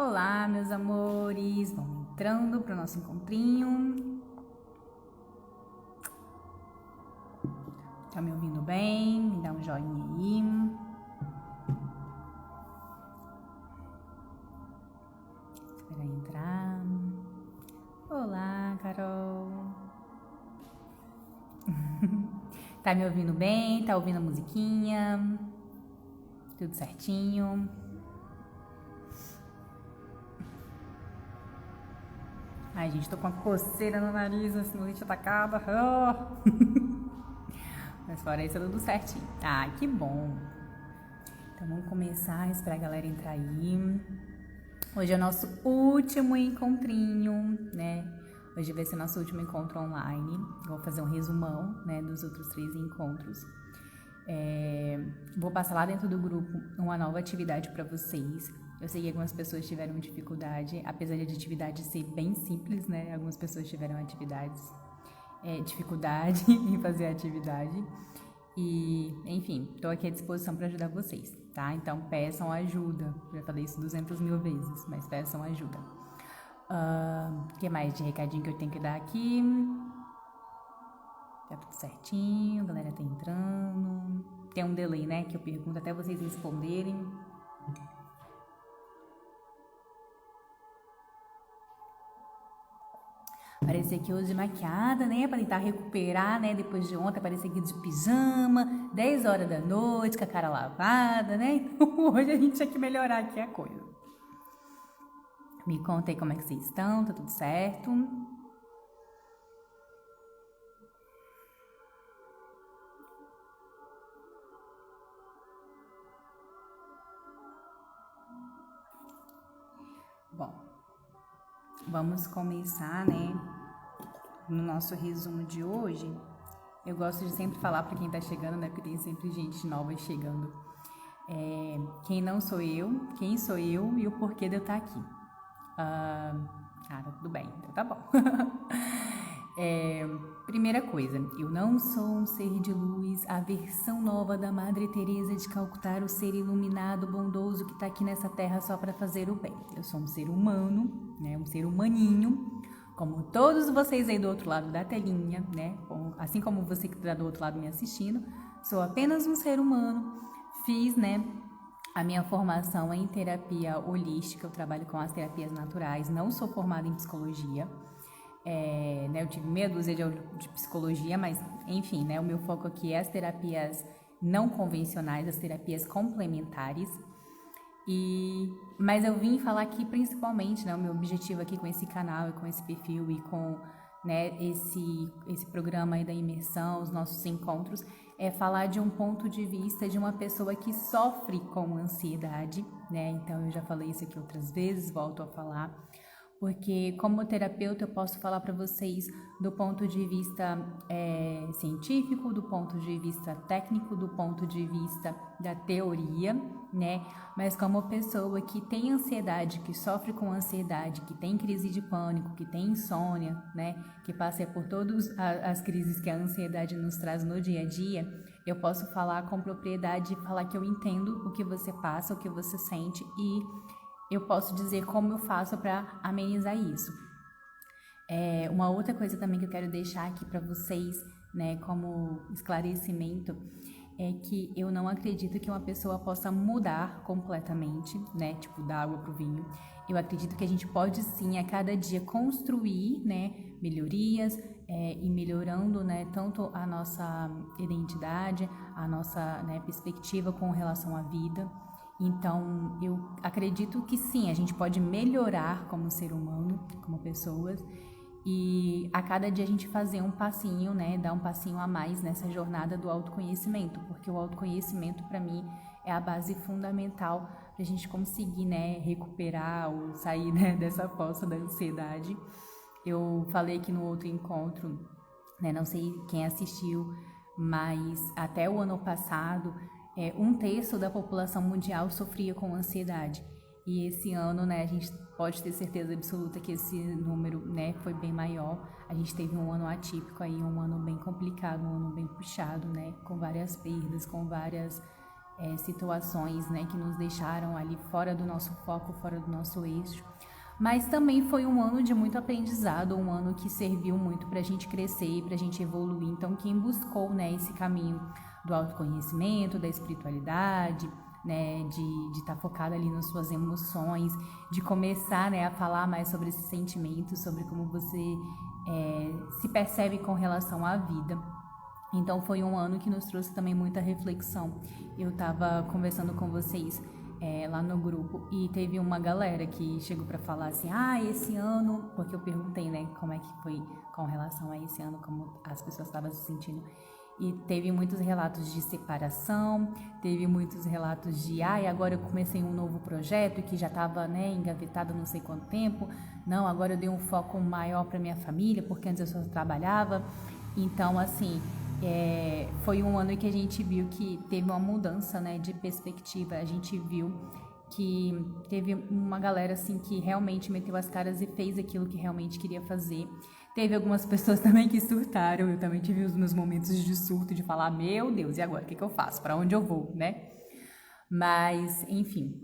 Olá, meus amores, vamos entrando para o nosso encontrinho. Tá me ouvindo bem? Me dá um joinha aí. Espera entrar. Olá, Carol. Tá me ouvindo bem? Tá ouvindo a musiquinha? Tudo certinho? Ai, gente, tô com uma coceira no nariz, a sinusite atacada. Mas fora isso, tudo certinho. Ah, que bom. Então vamos começar, esperar a galera entrar aí. Hoje é o nosso último encontrinho, né? Hoje vai ser nosso último encontro online. Eu vou fazer um resumão, né, dos outros 3 encontros. Vou passar lá dentro do grupo uma nova atividade para vocês. Eu sei que algumas pessoas tiveram dificuldade, apesar de a atividade ser bem simples, né? Algumas pessoas tiveram dificuldade em fazer a atividade. E, enfim, estou aqui à disposição para ajudar vocês, tá? Então, peçam ajuda. Já falei isso 200.000 vezes, mas peçam ajuda. O que mais de recadinho que eu tenho que dar aqui? Tá tudo certinho, a galera tá entrando. Tem um delay, né, que eu pergunto até vocês responderem. Apareci aqui hoje maquiada, né, pra tentar recuperar, né, depois de ontem, apareci aqui de pijama, 10 horas da noite, com a cara lavada, né, então hoje a gente tinha que melhorar aqui a coisa. Me conta aí como é que vocês estão, tá tudo certo? Bom, vamos começar, né, no nosso resumo de hoje. Eu gosto de sempre falar para quem tá chegando, né, porque tem sempre gente nova chegando. Quem não sou eu, quem sou eu e o porquê de eu estar aqui. Tá tudo bem, então tá bom. Primeira coisa, eu não sou um ser de luz, a versão nova da Madre Teresa de Calcutá, o ser iluminado, bondoso que está aqui nessa terra só para fazer o bem. Eu sou um ser humano, né, um ser humaninho, como todos vocês aí do outro lado da telinha, né, assim como você que está do outro lado me assistindo, sou apenas um ser humano. Fiz, né, a minha formação em terapia holística, eu trabalho com as terapias naturais, não sou formada em psicologia. Eu tive meia dúzia de psicologia, mas enfim, né, o meu foco aqui é as terapias não convencionais, as terapias complementares. Mas eu vim falar aqui principalmente, né, o meu objetivo aqui com esse canal e com esse perfil e com, né, esse programa aí da imersão, os nossos encontros, é falar de um ponto de vista de uma pessoa que sofre com ansiedade, né? Então eu já falei isso aqui outras vezes, volto a falar. Porque como terapeuta eu posso falar para vocês do ponto de vista científico, do ponto de vista técnico, do ponto de vista da teoria, né? Mas como pessoa que tem ansiedade, que sofre com ansiedade, que tem crise de pânico, que tem insônia, né? Que passa por todas as crises que a ansiedade nos traz no dia a dia, eu posso falar com propriedade e falar que eu entendo o que você passa, o que você sente e eu posso dizer como eu faço para amenizar isso. Uma outra coisa também que eu quero deixar aqui para vocês, né, como esclarecimento, é que eu não acredito que uma pessoa possa mudar completamente, né, tipo da água pro vinho. Eu acredito que a gente pode sim a cada dia construir, né, melhorias e melhorando, né, tanto a nossa identidade, a nossa, né, perspectiva com relação à vida. Então, eu acredito que sim, a gente pode melhorar como ser humano, como pessoas, e a cada dia a gente fazer um passinho, né, dar um passinho a mais nessa jornada do autoconhecimento, porque o autoconhecimento, para mim, é a base fundamental para a gente conseguir, né, recuperar ou sair, né, dessa fossa da ansiedade. Eu falei que no outro encontro, né, não sei quem assistiu, mas até o ano passado, 1/3 da população mundial sofria com ansiedade. E esse ano, né, a gente pode ter certeza absoluta que esse número, né, foi bem maior. A gente teve um ano atípico aí, um ano bem complicado, um ano bem puxado, né, com várias perdas, com várias situações, né, que nos deixaram ali fora do nosso foco, fora do nosso eixo. Mas também foi um ano de muito aprendizado, um ano que serviu muito para a gente crescer e para a gente evoluir. Então, quem buscou, né, esse caminho do autoconhecimento, da espiritualidade, né, de estar focado ali nas suas emoções, de começar, né, a falar mais sobre esses sentimentos, sobre como você se percebe com relação à vida. Então, foi um ano que nos trouxe também muita reflexão. Eu estava conversando com vocês lá no grupo e teve uma galera que chegou para falar assim, esse ano, porque eu perguntei, né, como é que foi com relação a esse ano, como as pessoas estavam se sentindo, e teve muitos relatos de separação, teve muitos relatos de, agora eu comecei um novo projeto que já estava, né, engavetado não sei quanto tempo, não, agora eu dei um foco maior para minha família, porque antes eu só trabalhava. Então, assim, foi um ano que a gente viu que teve uma mudança, né, de perspectiva. A gente viu que teve uma galera assim que realmente meteu as caras e fez aquilo que realmente queria fazer. Teve algumas pessoas também que surtaram. Eu também tive os meus momentos de surto, de falar, meu Deus, e agora? O que eu faço? Para onde eu vou, né? Mas, enfim.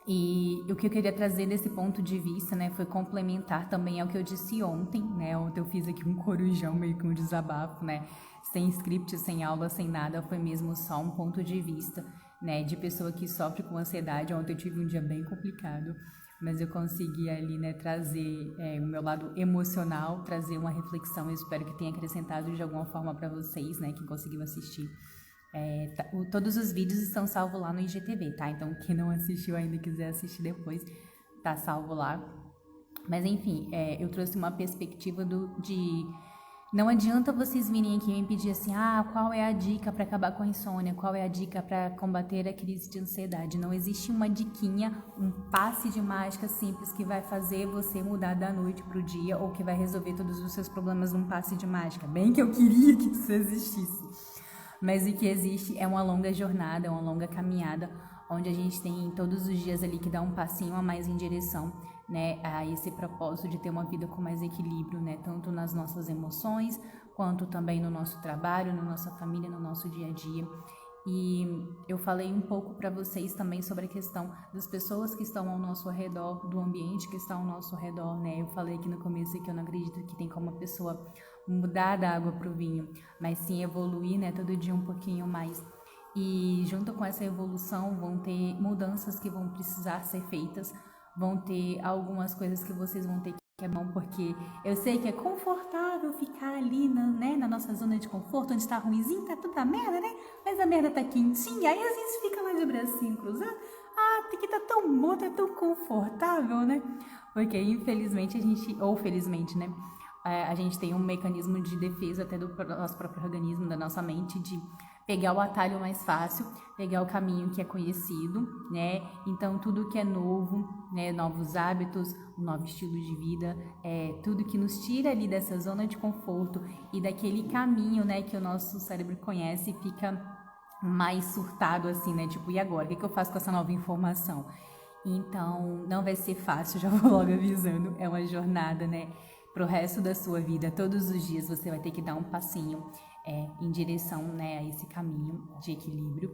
E o que eu queria trazer desse ponto de vista, né, foi complementar também ao que eu disse ontem, né? Ontem eu fiz aqui um corujão, meio que um desabafo, né? Sem script, sem aula, sem nada, foi mesmo só um ponto de vista, né, de pessoa que sofre com ansiedade. Ontem eu tive um dia bem complicado, mas eu consegui ali, né, trazer o meu lado emocional, trazer uma reflexão. Eu espero que tenha acrescentado de alguma forma para vocês, né, quem conseguiu assistir. Todos os vídeos estão salvos lá no IGTV, tá? Então, quem não assistiu ainda e quiser assistir depois, tá salvo lá. Mas, enfim, eu trouxe uma perspectiva de... Não adianta vocês virem aqui e me pedir assim, qual é a dica para acabar com a insônia? Qual é a dica para combater a crise de ansiedade? Não existe uma diquinha, um passe de mágica simples que vai fazer você mudar da noite pro dia ou que vai resolver todos os seus problemas num passe de mágica. Bem que eu queria que isso existisse. Mas o que existe é uma longa jornada, uma longa caminhada, onde a gente tem todos os dias ali que dar um passinho a mais em direção, né, a esse propósito de ter uma vida com mais equilíbrio, né, tanto nas nossas emoções, quanto também no nosso trabalho, na nossa família, no nosso dia a dia. E eu falei um pouco para vocês também sobre a questão das pessoas que estão ao nosso redor, do ambiente que está ao nosso redor, né? Eu falei aqui no começo que eu não acredito que tem como a pessoa mudar da água para o vinho, mas sim evoluir, né? Todo dia um pouquinho mais. E junto com essa evolução vão ter mudanças que vão precisar ser feitas, vão ter algumas coisas que vocês vão ter que é bom, porque eu sei que é confortável ficar ali na nossa zona de conforto, onde está ruimzinho, tá tudo na merda, né? Mas a merda tá quentinha, aí às vezes fica lá de bracinho cruzado, aqui tá tão bom, tá tão confortável, né? Porque infelizmente ou felizmente, né? A gente tem um mecanismo de defesa até do nosso próprio organismo, da nossa mente, de pegar o atalho mais fácil, pegar o caminho que é conhecido, né? Então, tudo que é novo, né? Novos hábitos, um novo estilo de vida, tudo que nos tira ali dessa zona de conforto e daquele caminho, né? Que o nosso cérebro conhece, fica mais surtado assim, né? Tipo, e agora? O que eu faço com essa nova informação? Então, não vai ser fácil, já vou logo avisando. É uma jornada, né? Pro resto da sua vida, todos os dias você vai ter que dar um passinho em direção, né, a esse caminho de equilíbrio,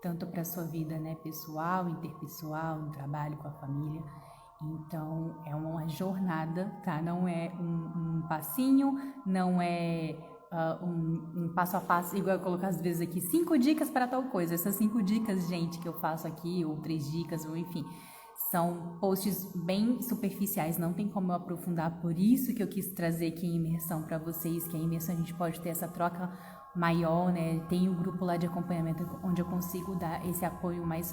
tanto para a sua vida, né, pessoal, interpessoal, no trabalho, com a família. Então, é uma jornada, tá? Não é um passinho, não é um passo a passo, igual eu colocar às vezes aqui, 5 dicas para tal coisa. Essas 5 dicas, gente, que eu faço aqui, ou 3 dicas, ou enfim, são posts bem superficiais, não tem como eu aprofundar, por isso que eu quis trazer aqui em imersão para vocês, que a imersão a gente pode ter essa troca maior, né? Tem um grupo lá de acompanhamento onde eu consigo dar esse apoio mais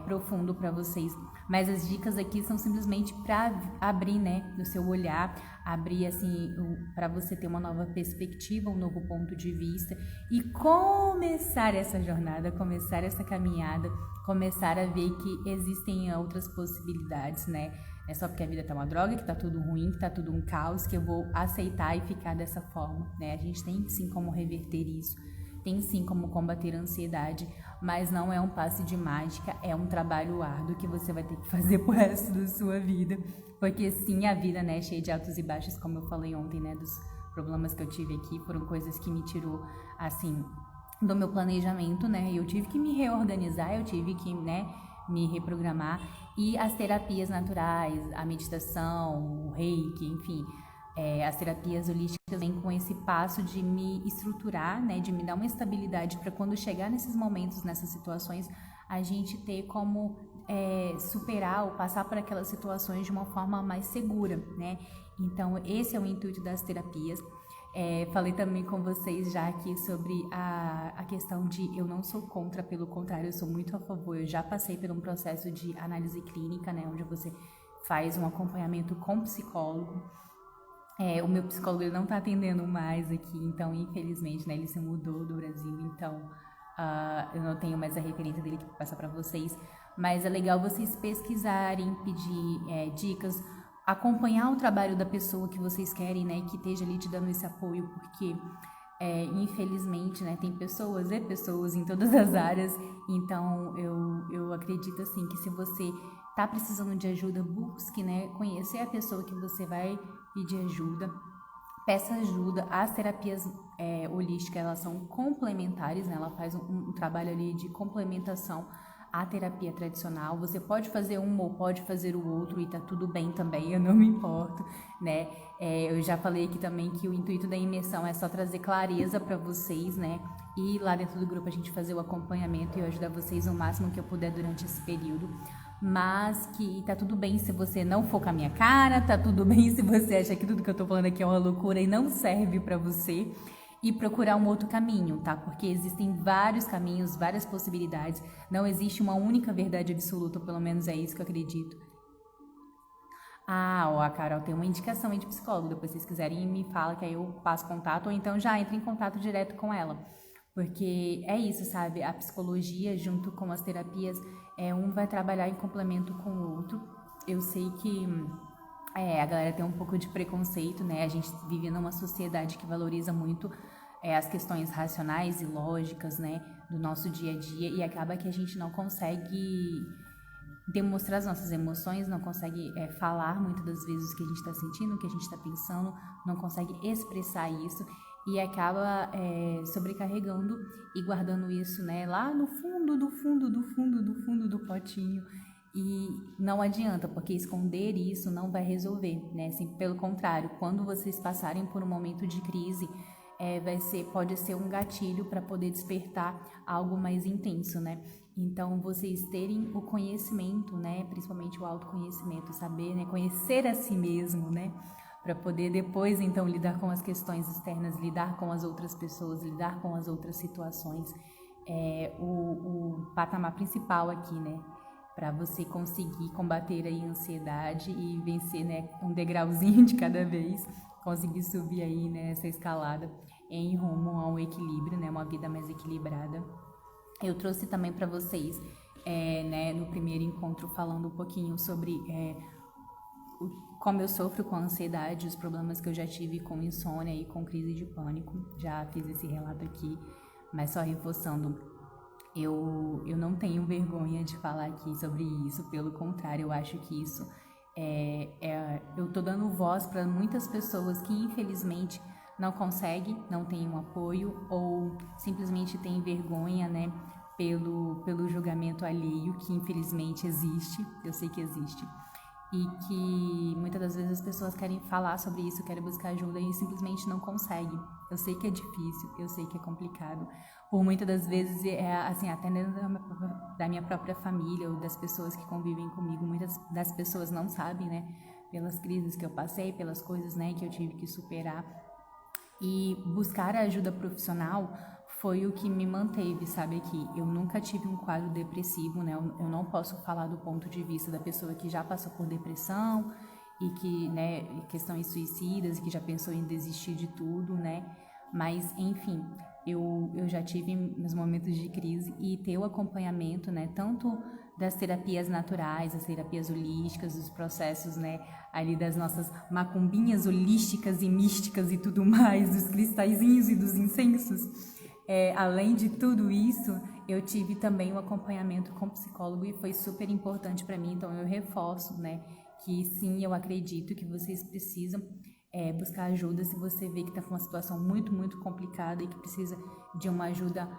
profundo para vocês, mas as dicas aqui são simplesmente para abrir, né, o seu olhar, abrir assim para você ter uma nova perspectiva, um novo ponto de vista e começar essa jornada, começar essa caminhada, começar a ver que existem outras possibilidades, né? Não é só porque a vida tá uma droga, que tá tudo ruim, que tá tudo um caos, que eu vou aceitar e ficar dessa forma, né? A gente tem sim como reverter isso, tem sim como combater a ansiedade, mas não é um passe de mágica, é um trabalho árduo que você vai ter que fazer pro resto da sua vida, porque sim, a vida, né, é cheia de altos e baixos, como eu falei ontem, né, dos problemas que eu tive aqui, foram coisas que me tirou, assim, do meu planejamento, né? Eu tive que me reorganizar, eu tive que, né, me reprogramar. E as terapias naturais, a meditação, o reiki, enfim, as terapias holísticas vêm com esse passo de me estruturar, né, de me dar uma estabilidade para quando chegar nesses momentos, nessas situações, a gente ter como superar ou passar por aquelas situações de uma forma mais segura, né? Então, esse é o intuito das terapias. Falei também com vocês já aqui sobre a questão de eu não sou contra, pelo contrário, eu sou muito a favor. Eu já passei por um processo de análise clínica, né, onde você faz um acompanhamento com psicólogo. O meu psicólogo ele não está atendendo mais aqui, então infelizmente, né, ele se mudou do Brasil, então eu não tenho mais a referência dele que vou passar para vocês, mas é legal vocês pesquisarem, pedir dicas, acompanhar o trabalho da pessoa que vocês querem, né, que esteja ali te dando esse apoio, porque infelizmente, né, tem pessoas e pessoas em todas as áreas, então eu acredito assim que se você tá precisando de ajuda, busque, né, conhecer a pessoa que você vai pedir ajuda, peça ajuda. As terapias holísticas, elas são complementares, né, ela faz um trabalho ali de complementação à terapia tradicional. Você pode fazer um ou pode fazer o outro e tá tudo bem também, eu não me importo, né. Eu já falei aqui também que o intuito da imersão é só trazer clareza para vocês, né, e lá dentro do grupo a gente fazer o acompanhamento e eu ajudar vocês o máximo que eu puder durante esse período. Mas que tá tudo bem se você não for com a minha cara, tá tudo bem se você acha que tudo que eu tô falando aqui é uma loucura e não serve pra você, e procurar um outro caminho, tá? Porque existem vários caminhos, várias possibilidades, não existe uma única verdade absoluta, pelo menos é isso que eu acredito. A Carol tem uma indicação aí de psicólogo, depois se vocês quiserem me fala que aí eu passo contato, ou então já entra em contato direto com ela. Porque é isso, sabe? A psicologia junto com as terapias, um vai trabalhar em complemento com o outro. Eu sei que a galera tem um pouco de preconceito, né? A gente vive numa sociedade que valoriza muito as questões racionais e lógicas, né? Do nosso dia a dia, e acaba que a gente não consegue demonstrar as nossas emoções, não consegue falar muitas das vezes o que a gente está sentindo, o que a gente está pensando, não consegue expressar isso e acaba sobrecarregando e guardando isso, né, lá no fundo do fundo do fundo do fundo do potinho. E não adianta, porque esconder isso não vai resolver, né? Assim, pelo contrário, quando vocês passarem por um momento de crise, pode ser um gatilho para poder despertar algo mais intenso, né? Então, vocês terem o conhecimento, né? Principalmente o autoconhecimento, saber, né? Conhecer a si mesmo, né? Para poder depois, então, lidar com as questões externas, lidar com as outras pessoas, lidar com as outras situações. O patamar principal aqui, né? Para você conseguir combater aí a ansiedade e vencer, né, um degrauzinho de cada vez, conseguir subir aí nessa escalada em rumo a um equilíbrio, né, uma vida mais equilibrada. Eu trouxe também para vocês, né, no primeiro encontro, falando um pouquinho sobre como eu sofro com a ansiedade, os problemas que eu já tive com insônia e com crise de pânico. Já fiz esse relato aqui, mas só reforçando, eu não tenho vergonha de falar aqui sobre isso, pelo contrário, eu acho que isso eu tô dando voz para muitas pessoas que infelizmente não conseguem, não têm um apoio ou simplesmente têm vergonha, né, pelo julgamento alheio, que infelizmente existe, eu sei que existe, e que muitas das vezes as pessoas querem falar sobre isso, querem buscar ajuda e simplesmente não conseguem. Eu sei que é difícil, eu sei que é complicado. Por muitas das vezes, assim, até dentro da minha própria família ou das pessoas que convivem comigo, muitas das pessoas não sabem, né, pelas crises que eu passei, pelas coisas, né, que eu tive que superar. E buscar a ajuda profissional foi o que me manteve, sabe, aqui. Eu nunca tive um quadro depressivo, né? Eu não posso falar do ponto de vista da pessoa que já passou por depressão e que, né, questões suicidas, que já pensou em desistir de tudo, né? Mas, enfim, eu já tive meus momentos de crise e ter o acompanhamento, né, tanto das terapias naturais, das terapias holísticas, dos processos, né, ali das nossas macumbinhas holísticas e místicas e tudo mais, dos cristalzinhos e dos incensos. Além de tudo isso, eu tive também um acompanhamento com psicólogo e foi super importante para mim, então eu reforço, né, que sim, eu acredito que vocês precisam buscar ajuda se você vê que está com uma situação muito, muito complicada e que precisa de uma ajuda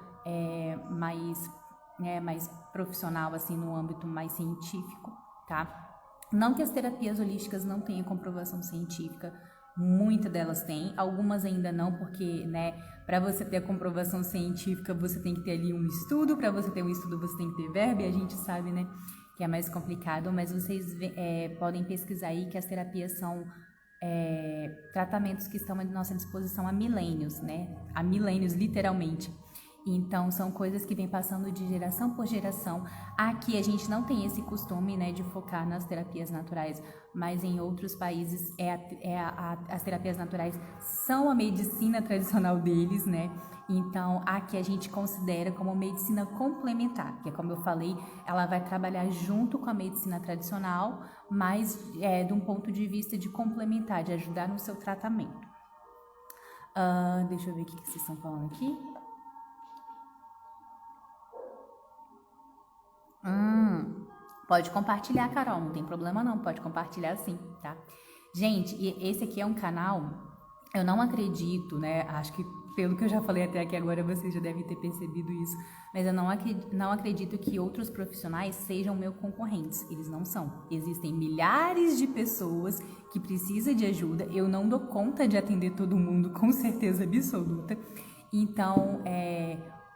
mais profissional, assim, no âmbito mais científico, tá? Não que as terapias holísticas não tenham comprovação científica, muitas delas têm, algumas ainda não, porque, né, para você ter a comprovação científica, você tem que ter ali um estudo, para você ter um estudo, você tem que ter verba, e a gente sabe, né, que é mais complicado, mas vocês podem pesquisar aí que as terapias são tratamentos que estão à nossa disposição há milênios, né, há milênios, literalmente. Então, são coisas que vêm passando de geração por geração. Aqui a gente não tem esse costume, né, de focar nas terapias naturais, mas em outros países as terapias naturais são a medicina tradicional deles, né? Então, aqui a gente considera como medicina complementar, que é como eu falei, ela vai trabalhar junto com a medicina tradicional, mas de um ponto de vista de complementar, de ajudar no seu tratamento. Deixa eu ver o que vocês estão falando aqui. Pode compartilhar, Carol, não tem problema não, pode compartilhar sim, tá? Gente, e esse aqui é um canal, eu não acredito, né, acho que pelo que eu já falei até aqui agora, vocês já devem ter percebido isso, mas eu não acredito que outros profissionais sejam meus concorrentes, eles não são. Existem milhares de pessoas que precisam de ajuda, eu não dou conta de atender todo mundo, com certeza absoluta, então,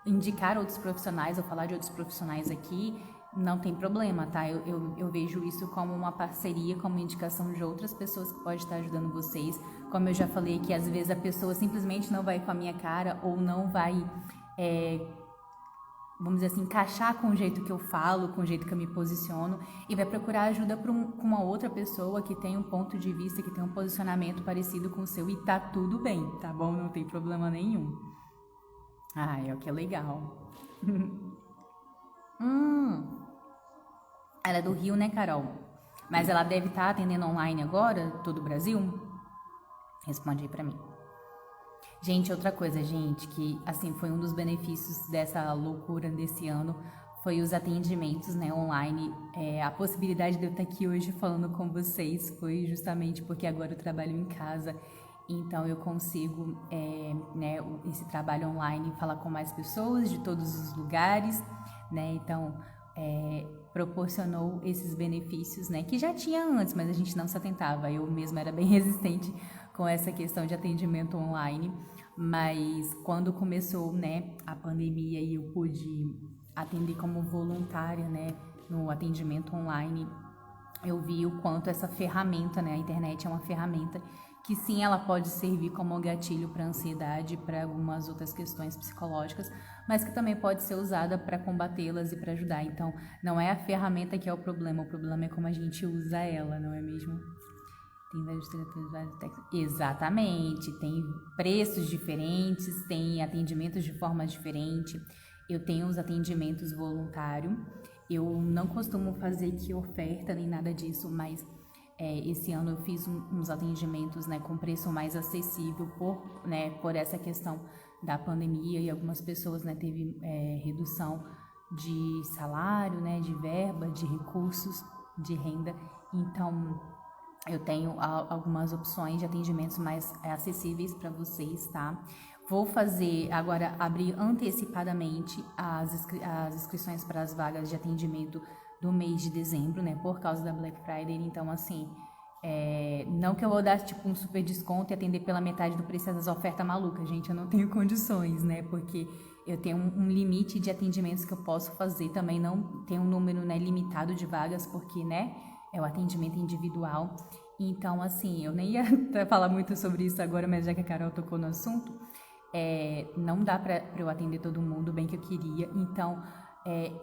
indicar outros profissionais ou falar de outros profissionais aqui, não tem problema, tá? Eu vejo isso como uma parceria, como indicação de outras pessoas que podem estar ajudando vocês. Como eu já falei que às vezes a pessoa simplesmente não vai com a minha cara ou não vai, vamos dizer assim, encaixar com o jeito que eu falo, com o jeito que eu me posiciono e vai procurar ajuda com uma outra pessoa que tem um ponto de vista, que tem um posicionamento parecido com o seu e tá tudo bem, tá bom? Não tem problema nenhum. Ai, ó, que legal. Ela é do Rio, né, Carol? Mas ela deve estar atendendo online agora, todo o Brasil? Responde aí pra mim. Gente, outra coisa, gente, que assim foi um dos benefícios dessa loucura desse ano, foi os atendimentos, né, online. A possibilidade de eu estar aqui hoje falando com vocês foi justamente porque agora eu trabalho em casa. Então, eu consigo, esse trabalho online, falar com mais pessoas de todos os lugares, né? Então, proporcionou esses benefícios, né? Que já tinha antes, mas a gente não se atentava. Eu mesma era bem resistente com essa questão de atendimento online. Mas, quando começou, né, a pandemia e eu pude atender como voluntária, né, no atendimento online, eu vi o quanto essa ferramenta, né, a internet é uma ferramenta que sim, ela pode servir como um gatilho para ansiedade, para algumas outras questões psicológicas, mas que também pode ser usada para combatê-las e para ajudar. Então, não é a ferramenta que é o problema é como a gente usa ela, não é mesmo? Tem vários terapeutas, vários técnicos. Exatamente, tem preços diferentes, tem atendimentos de forma diferente. Eu tenho os atendimentos voluntários. Eu não costumo fazer que oferta nem nada disso, mas esse ano eu fiz uns atendimentos, né, com preço mais acessível por essa questão da pandemia e algumas pessoas, né, teve redução de salário, né, de verba, de recursos, de renda. Então, eu tenho algumas opções de atendimentos mais acessíveis para vocês, tá? Vou fazer agora, abrir antecipadamente as inscrições para as vagas de atendimento do mês de dezembro, né, por causa da Black Friday. Então, assim, não que eu vou dar, tipo, um super desconto e atender pela metade do preço das ofertas malucas, gente, eu não tenho condições, né, porque eu tenho um limite de atendimentos que eu posso fazer, também não tenho um número, né, limitado de vagas, porque, né, é o atendimento individual. Então, assim, eu nem ia falar muito sobre isso agora, mas já que a Carol tocou no assunto, não dá para eu atender todo mundo bem que eu queria. Então,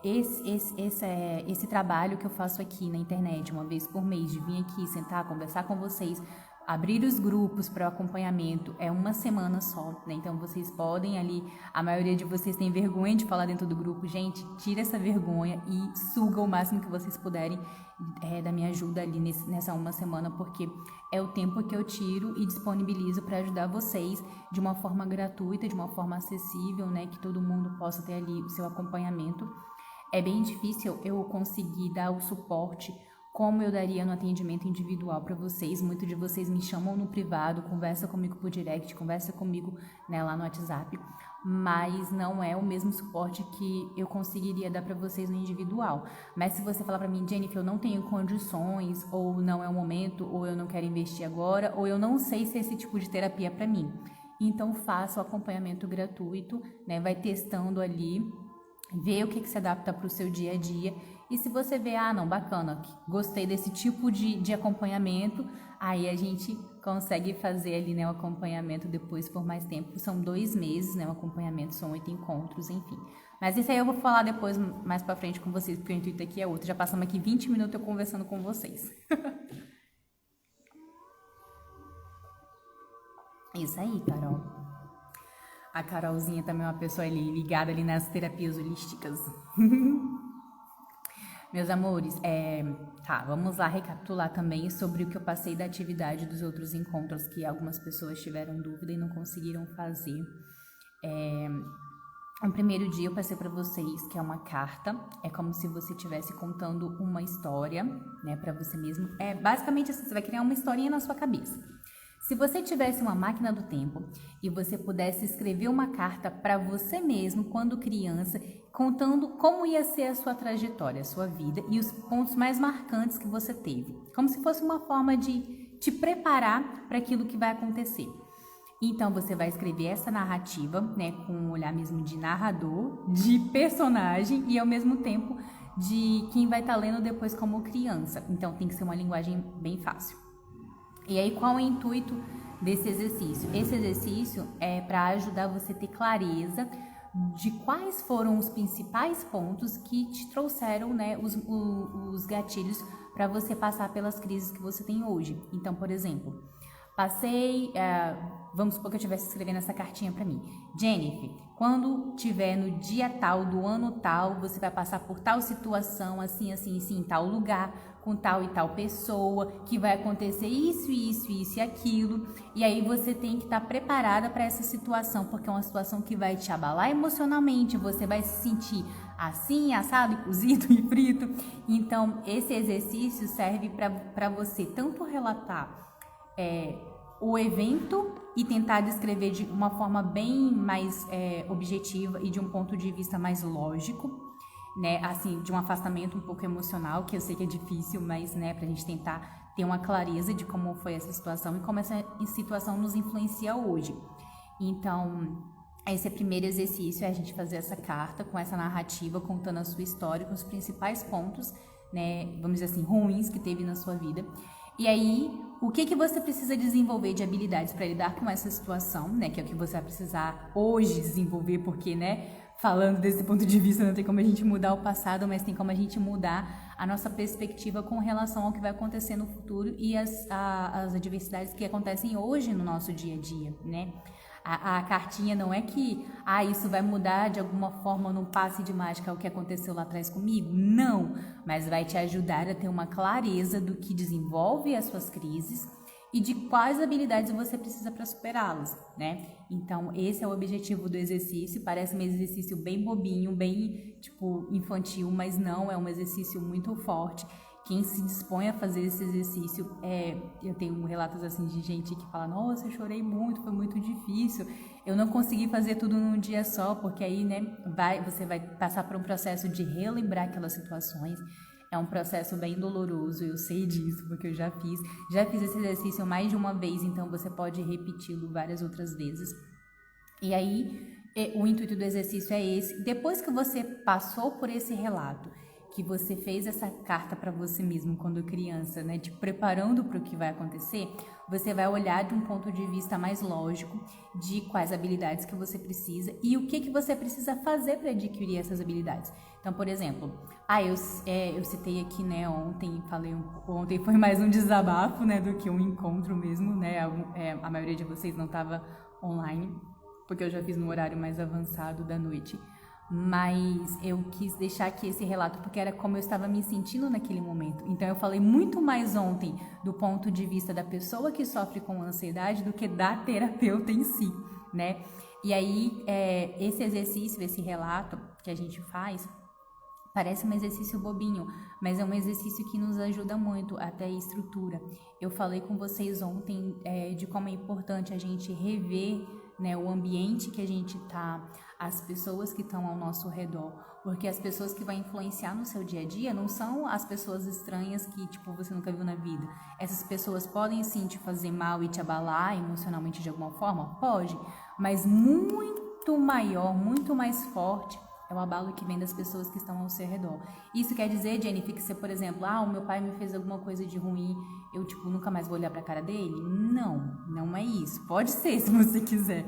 esse trabalho que eu faço aqui na internet, uma vez por mês, de vir aqui, sentar, conversar com vocês, abrir os grupos para o acompanhamento, é uma semana só, né? Então, vocês podem ali, a maioria de vocês tem vergonha de falar dentro do grupo. Gente, tira essa vergonha e suga o máximo que vocês puderem da minha ajuda ali nessa uma semana, porque é o tempo que eu tiro e disponibilizo para ajudar vocês de uma forma gratuita, de uma forma acessível, né? Que todo mundo possa ter ali o seu acompanhamento. É bem difícil eu conseguir dar o suporte como eu daria no atendimento individual para vocês. Muitos de vocês me chamam no privado, conversa comigo por direct, conversa comigo, né, lá no WhatsApp, mas não é o mesmo suporte que eu conseguiria dar para vocês no individual. Mas se você falar para mim, Jennifer, eu não tenho condições, ou não é o momento, ou eu não quero investir agora, ou eu não sei se esse tipo de terapia é para mim, então faça o acompanhamento gratuito, né, vai testando ali, vê o que se adapta para o seu dia a dia. E se você vê, não, bacana, gostei desse tipo de acompanhamento, aí a gente consegue fazer ali, né, o acompanhamento depois por mais tempo. São 2 meses, né, o acompanhamento, são 8 encontros, enfim. Mas isso aí eu vou falar depois, mais pra frente com vocês, porque o intuito aqui é outro. Já passamos aqui 20 minutos eu conversando com vocês. Isso aí, Carol. A Carolzinha também é uma pessoa ali ligada ali nas terapias holísticas. Meus amores, vamos lá recapitular também sobre o que eu passei da atividade dos outros encontros, que algumas pessoas tiveram dúvida e não conseguiram fazer. O primeiro dia eu passei para vocês que é uma carta, é como se você estivesse contando uma história, né, para você mesmo. Basicamente assim, você vai criar uma historinha na sua cabeça. Se você tivesse uma máquina do tempo e você pudesse escrever uma carta para você mesmo quando criança, contando como ia ser a sua trajetória, a sua vida e os pontos mais marcantes que você teve, como se fosse uma forma de te preparar para aquilo que vai acontecer. Então você vai escrever essa narrativa, né, com um olhar mesmo de narrador, de personagem e ao mesmo tempo de quem vai estar lendo depois como criança. Então tem que ser uma linguagem bem fácil. E aí, qual é o intuito desse exercício? Esse exercício é para ajudar você a ter clareza de quais foram os principais pontos que te trouxeram, né, os gatilhos para você passar pelas crises que você tem hoje. Então, por exemplo, vamos supor que eu estivesse escrevendo essa cartinha para mim. Jennifer, quando tiver no dia tal, do ano tal, você vai passar por tal situação, assim, assim, assim, em tal lugar, com tal e tal pessoa, que vai acontecer isso, isso, isso e aquilo. E aí você tem que estar preparada para essa situação, porque é uma situação que vai te abalar emocionalmente, você vai se sentir assim, assado, e cozido e frito. Então, esse exercício serve para você tanto relatar o evento e tentar descrever de uma forma bem mais objetiva e de um ponto de vista mais lógico, né, assim, de um afastamento um pouco emocional, que eu sei que é difícil, mas, né, pra gente tentar ter uma clareza de como foi essa situação e como essa situação nos influencia hoje. Então, esse primeiro exercício é a gente fazer essa carta com essa narrativa, contando a sua história, com os principais pontos, né, vamos dizer assim, ruins que teve na sua vida. E aí, o que você precisa desenvolver de habilidades para lidar com essa situação, né, que é o que você vai precisar hoje desenvolver, porque, né, falando desse ponto de vista, não tem como a gente mudar o passado, mas tem como a gente mudar a nossa perspectiva com relação ao que vai acontecer no futuro e as adversidades que acontecem hoje no nosso dia a dia, né? A cartinha não é que, isso vai mudar de alguma forma num passe de mágica o que aconteceu lá atrás comigo. Não, mas vai te ajudar a ter uma clareza do que desenvolve as suas crises e de quais habilidades você precisa para superá-las, né? Então, esse é o objetivo do exercício. Parece um exercício bem bobinho, bem, infantil, mas não, é um exercício muito forte. Quem se dispõe a fazer esse exercício, eu tenho relatos assim de gente que fala, nossa, eu chorei muito, foi muito difícil, eu não consegui fazer tudo num dia só, porque aí, né, você vai passar por um processo de relembrar aquelas situações. É um processo bem doloroso, eu sei disso, porque eu já fiz esse exercício mais de uma vez, então você pode repeti-lo várias outras vezes. E aí, o intuito do exercício é esse. Depois que você passou por esse relato, que você fez essa carta para você mesmo quando criança, né, te preparando para o que vai acontecer, você vai olhar de um ponto de vista mais lógico de quais habilidades que você precisa e o que você precisa fazer para adquirir essas habilidades. Então, por exemplo, eu citei aqui, né, ontem foi mais um desabafo, né, do que um encontro mesmo, né, a maioria de vocês não estava online, porque eu já fiz no horário mais avançado da noite. Mas eu quis deixar aqui esse relato porque era como eu estava me sentindo naquele momento. Então eu falei muito mais ontem do ponto de vista da pessoa que sofre com ansiedade do que da terapeuta em si, né? E aí esse exercício, esse relato que a gente faz Parece um exercício bobinho, mas é um exercício que nos ajuda muito a ter a estrutura. Eu falei com vocês ontem de como é importante a gente rever, né, o ambiente que a gente está, as pessoas que estão ao nosso redor, porque as pessoas que vão influenciar no seu dia a dia não são as pessoas estranhas que, tipo, você nunca viu na vida. Essas pessoas podem sim te fazer mal e te abalar emocionalmente de alguma forma? Pode, mas muito maior, muito mais forte é o abalo que vem das pessoas que estão ao seu redor. Isso quer dizer, Jennifer, que você, por exemplo, o meu pai me fez alguma coisa de ruim, eu, tipo, nunca mais vou olhar pra cara dele? Não, não é isso. Pode ser, se você quiser.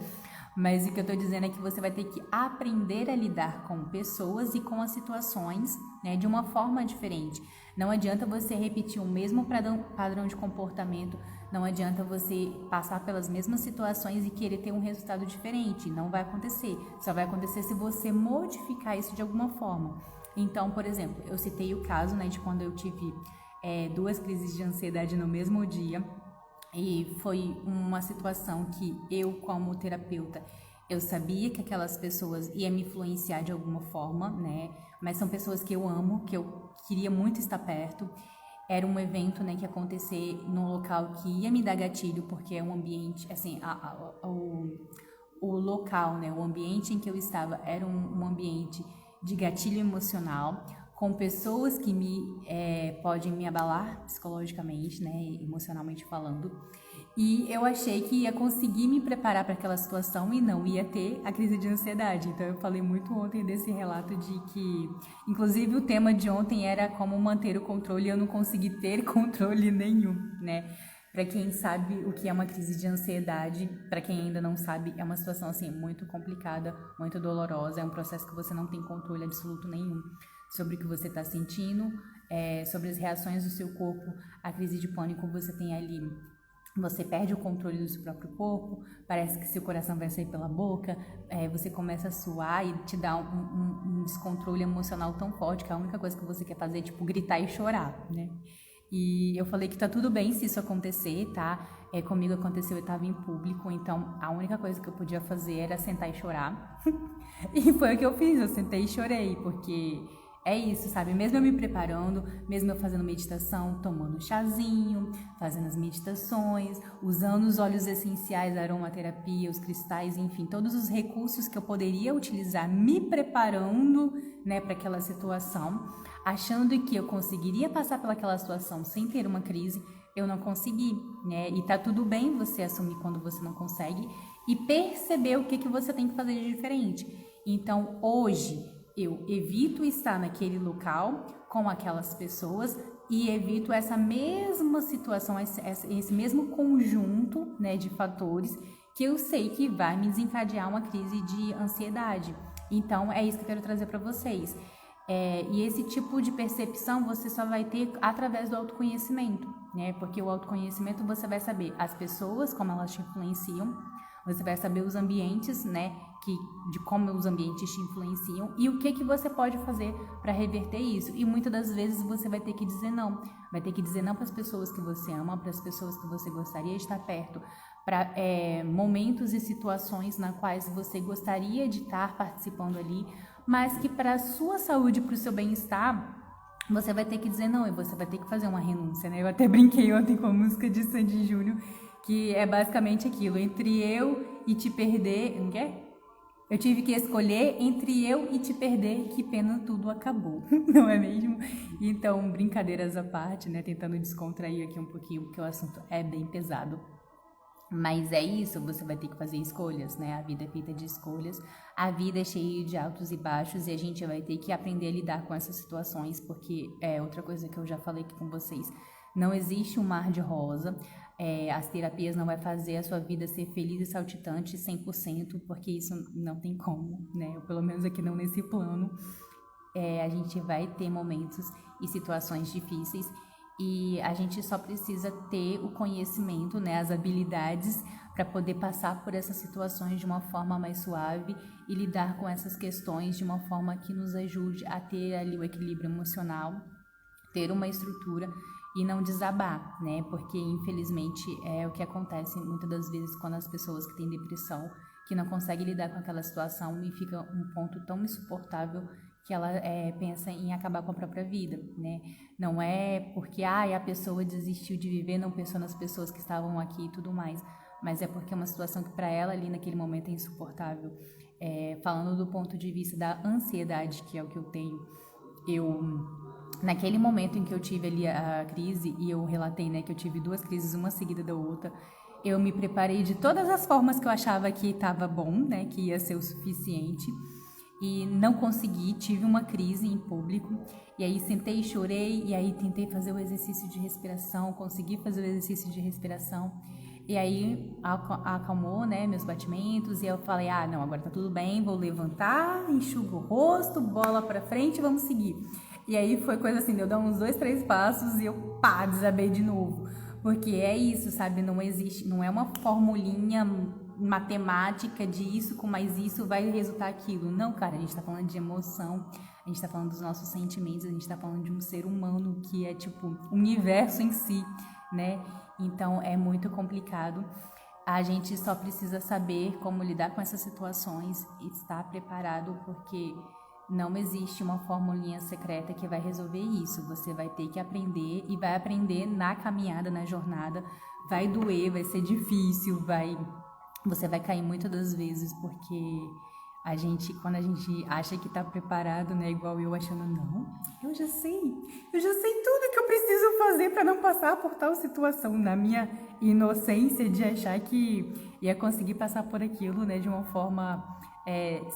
Mas o que eu tô dizendo é que você vai ter que aprender a lidar com pessoas e com as situações, né, de uma forma diferente. Não adianta você repetir o mesmo padrão de comportamento, não adianta você passar pelas mesmas situações e querer ter um resultado diferente. Não vai acontecer. Só vai acontecer se você modificar isso de alguma forma. Então, por exemplo, eu citei o caso, né, de quando eu tive 2 crises de ansiedade no mesmo dia. E foi uma situação que eu, como terapeuta, eu sabia que aquelas pessoas iam me influenciar de alguma forma, né? Mas são pessoas que eu amo, que eu queria muito estar perto. Era um evento, né, que ia acontecer num local que ia me dar gatilho, porque é um ambiente, assim, o local, né, o ambiente em que eu estava era um ambiente de gatilho emocional, com pessoas que podem me abalar psicologicamente, né, emocionalmente falando. E eu achei que ia conseguir me preparar para aquela situação e não ia ter a crise de ansiedade. Então eu falei muito ontem desse relato de que, inclusive o tema de ontem era como manter o controle, e eu não consegui ter controle nenhum, né? Para quem sabe o que é uma crise de ansiedade, para quem ainda não sabe, é uma situação assim muito complicada, muito dolorosa, é um processo que você não tem controle absoluto nenhum sobre o que você está sentindo, sobre as reações do seu corpo. A crise de pânico você tem ali, você perde o controle do seu próprio corpo, parece que seu coração vai sair pela boca, você começa a suar e te dá um descontrole emocional tão forte que a única coisa que você quer fazer é tipo gritar e chorar, né? E eu falei que tá tudo bem se isso acontecer, tá? Comigo aconteceu, eu tava em público, então a única coisa que eu podia fazer era sentar e chorar. E foi o que eu fiz, eu sentei e chorei, porque é isso, sabe? Mesmo eu me preparando, mesmo eu fazendo meditação, tomando chazinho, fazendo as meditações, usando os óleos essenciais, a aromaterapia, os cristais, enfim, todos os recursos que eu poderia utilizar me preparando, né, para aquela situação, achando que eu conseguiria passar pelaquela situação sem ter uma crise, eu não consegui, né? E tá tudo bem você assumir quando você não consegue e perceber o que você tem que fazer de diferente. Então, hoje, eu evito estar naquele local com aquelas pessoas e evito essa mesma situação, esse mesmo conjunto, né, de fatores que eu sei que vai me desencadear uma crise de ansiedade. Então, é isso que eu quero trazer para vocês. E esse tipo de percepção você só vai ter através do autoconhecimento, né? Porque o autoconhecimento você vai saber as pessoas, como elas te influenciam, você vai saber os ambientes, né? De como os ambientes te influenciam e o que você pode fazer para reverter isso. E muitas das vezes você vai ter que dizer não. Vai ter que dizer não para as pessoas que você ama, para as pessoas que você gostaria de estar perto, para momentos e situações na quais você gostaria de estar participando ali, mas que para a sua saúde, para o seu bem-estar, você vai ter que dizer não e você vai ter que fazer uma renúncia, né? Eu até brinquei ontem com a música de Sandy Júnior, que é basicamente aquilo, entre eu e te perder, não quer? Eu tive que escolher entre eu e te perder, que pena, tudo acabou, não é mesmo? Então, brincadeiras à parte, né? Tentando descontrair aqui um pouquinho, porque o assunto é bem pesado. Mas é isso, você vai ter que fazer escolhas, né? A vida é feita de escolhas, a vida é cheia de altos e baixos e a gente vai ter que aprender a lidar com essas situações, porque é outra coisa que eu já falei aqui com vocês, não existe um mar de rosa, as terapias não vai fazer a sua vida ser feliz e saltitante 100%, porque isso não tem como, né? Ou pelo menos aqui não nesse plano. A gente vai ter momentos e situações difíceis e a gente só precisa ter o conhecimento, né, as habilidades para poder passar por essas situações de uma forma mais suave e lidar com essas questões de uma forma que nos ajude a ter ali o equilíbrio emocional, ter uma estrutura e não desabar, né? Porque infelizmente é o que acontece muitas das vezes quando as pessoas que têm depressão, que não conseguem lidar com aquela situação e fica um ponto tão insuportável que ela pensa em acabar com a própria vida, né? Não é porque a pessoa desistiu de viver, não pensou nas pessoas que estavam aqui e tudo mais, mas é porque é uma situação que para ela ali naquele momento é insuportável. Falando do ponto de vista da ansiedade, que é o que eu tenho, naquele momento em que eu tive ali a crise, e eu relatei, né, que eu tive 2 crises, uma seguida da outra, eu me preparei de todas as formas que eu achava que estava bom, né, que ia ser o suficiente, e não consegui, tive uma crise em público, e aí sentei e chorei, e aí tentei fazer o exercício de respiração, consegui fazer o exercício de respiração, e aí acalmou, né, meus batimentos, e eu falei, não, agora tá tudo bem, vou levantar, enxugo o rosto, bola pra frente, vamos seguir. E aí foi coisa assim, deu dar uns 2, 3 passos e eu, desabei de novo. Porque é isso, sabe, não existe, não é uma formulinha matemática de isso com mais isso vai resultar aquilo. Não, cara, a gente tá falando de emoção, a gente tá falando dos nossos sentimentos, a gente tá falando de um ser humano que é tipo o universo em si, né? Então é muito complicado. A gente só precisa saber como lidar com essas situações e estar preparado, porque não existe uma formulinha secreta que vai resolver isso. Você vai ter que aprender e vai aprender na caminhada, na jornada. Vai doer, vai ser difícil, você vai cair muitas das vezes, porque quando a gente acha que tá preparado, né, igual eu achando, não, eu já sei tudo que eu preciso fazer para não passar por tal situação, na minha inocência de achar que ia conseguir passar por aquilo, né, de uma forma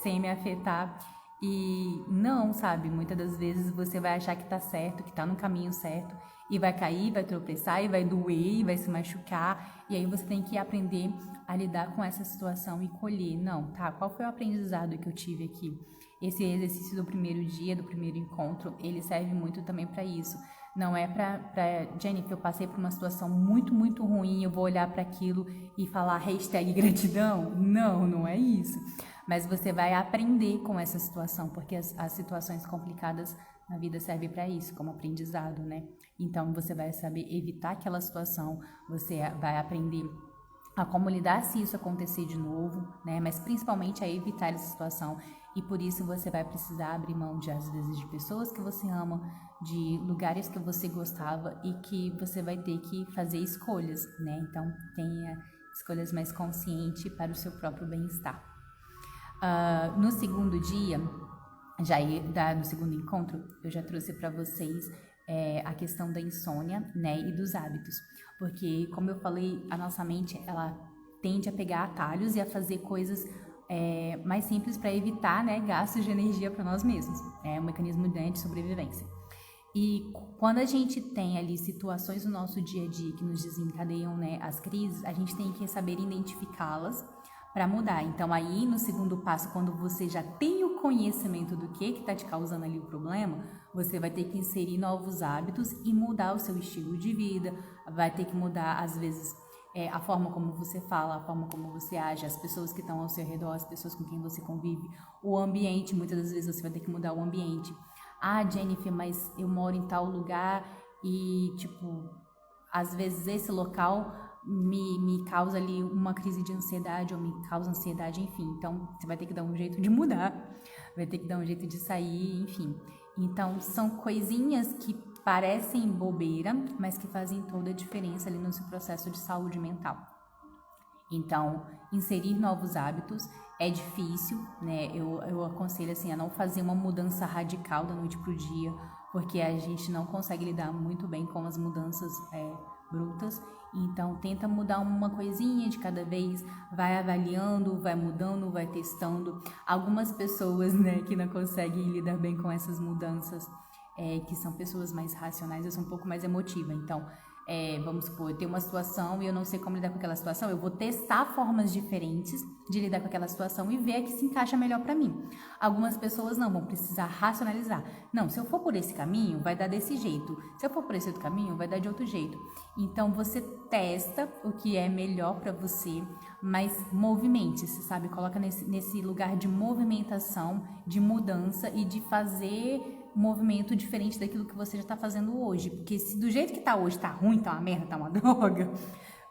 sem me afetar. E não, sabe, muitas das vezes você vai achar que tá certo, que tá no caminho certo, e vai cair, vai tropeçar, e vai doer, e vai se machucar, e aí você tem que aprender a lidar com essa situação e colher, qual foi o aprendizado que eu tive aqui? Esse exercício do primeiro dia, do primeiro encontro, ele serve muito também para isso. Não é para Jennifer, eu passei por uma situação muito, muito ruim, eu vou olhar para aquilo e falar #gratidão? Não é isso. Mas você vai aprender com essa situação, porque as situações complicadas na vida servem para isso, como aprendizado, né? Então, você vai saber evitar aquela situação, você vai aprender a como lidar se isso acontecer de novo, né? Mas principalmente a evitar essa situação. E por isso você vai precisar abrir mão às vezes, de pessoas que você ama, de lugares que você gostava e que você vai ter que fazer escolhas, né? Então, tenha escolhas mais conscientes para o seu próprio bem-estar. No segundo dia, no segundo encontro, eu já trouxe para vocês a questão da insônia, né, e dos hábitos, porque, como eu falei, a nossa mente, ela tende a pegar atalhos e a fazer coisas mais simples para evitar, né, gastos de energia para nós mesmos. É um mecanismo de sobrevivência. E quando a gente tem ali situações no nosso dia a dia que nos desencadeiam, né, as crises, a gente tem que saber identificá-las para mudar. Então, aí no segundo passo, quando você já tem o conhecimento do que está te causando ali o problema, você vai ter que inserir novos hábitos e mudar o seu estilo de vida, vai ter que mudar, às vezes, a forma como você fala, a forma como você age, as pessoas que estão ao seu redor, as pessoas com quem você convive, o ambiente, muitas das vezes você vai ter que mudar o ambiente. Jennifer, mas eu moro em tal lugar e, às vezes esse local me causa ali uma crise de ansiedade ou me causa ansiedade, enfim. Então, você vai ter que dar um jeito de mudar, vai ter que dar um jeito de sair, enfim. Então, são coisinhas que parecem bobeira, mas que fazem toda a diferença ali no seu processo de saúde mental. Então, inserir novos hábitos é difícil, né? Eu aconselho, assim, a não fazer uma mudança radical da noite pro dia, porque a gente não consegue lidar muito bem com as mudanças brutas. Então, tenta mudar uma coisinha de cada vez, vai avaliando, vai mudando, vai testando. Algumas pessoas, né, que não conseguem lidar bem com essas mudanças, que são pessoas mais racionais, eu sou um pouco mais emotiva. Então, vamos supor, eu tenho uma situação e eu não sei como lidar com aquela situação, eu vou testar formas diferentes de lidar com aquela situação e ver a que se encaixa melhor para mim. Algumas pessoas não vão precisar racionalizar. Não, se eu for por esse caminho, vai dar desse jeito. Se eu for por esse outro caminho, vai dar de outro jeito. Então, você testa o que é melhor para você, mas movimente-se, sabe? Coloca nesse lugar de movimentação, de mudança e de fazer movimento diferente daquilo que você já está fazendo hoje, porque se do jeito que está hoje está ruim, está uma merda, está uma droga,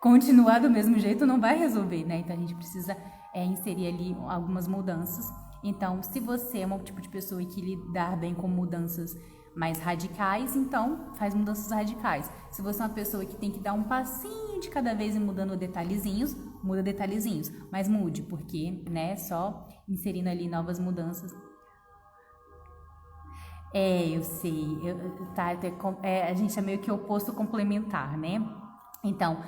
continuar do mesmo jeito não vai resolver, né? Então a gente precisa inserir ali algumas mudanças Então, se você é um tipo de pessoa que lidar bem com mudanças mais radicais, então faz mudanças radicais. Se você é uma pessoa que tem que dar um passinho de cada vez e mudando detalhezinhos, muda detalhezinhos, mas mude, porque, né, só inserindo ali novas mudanças. Eu sei, a gente é meio que oposto complementar, né? Então,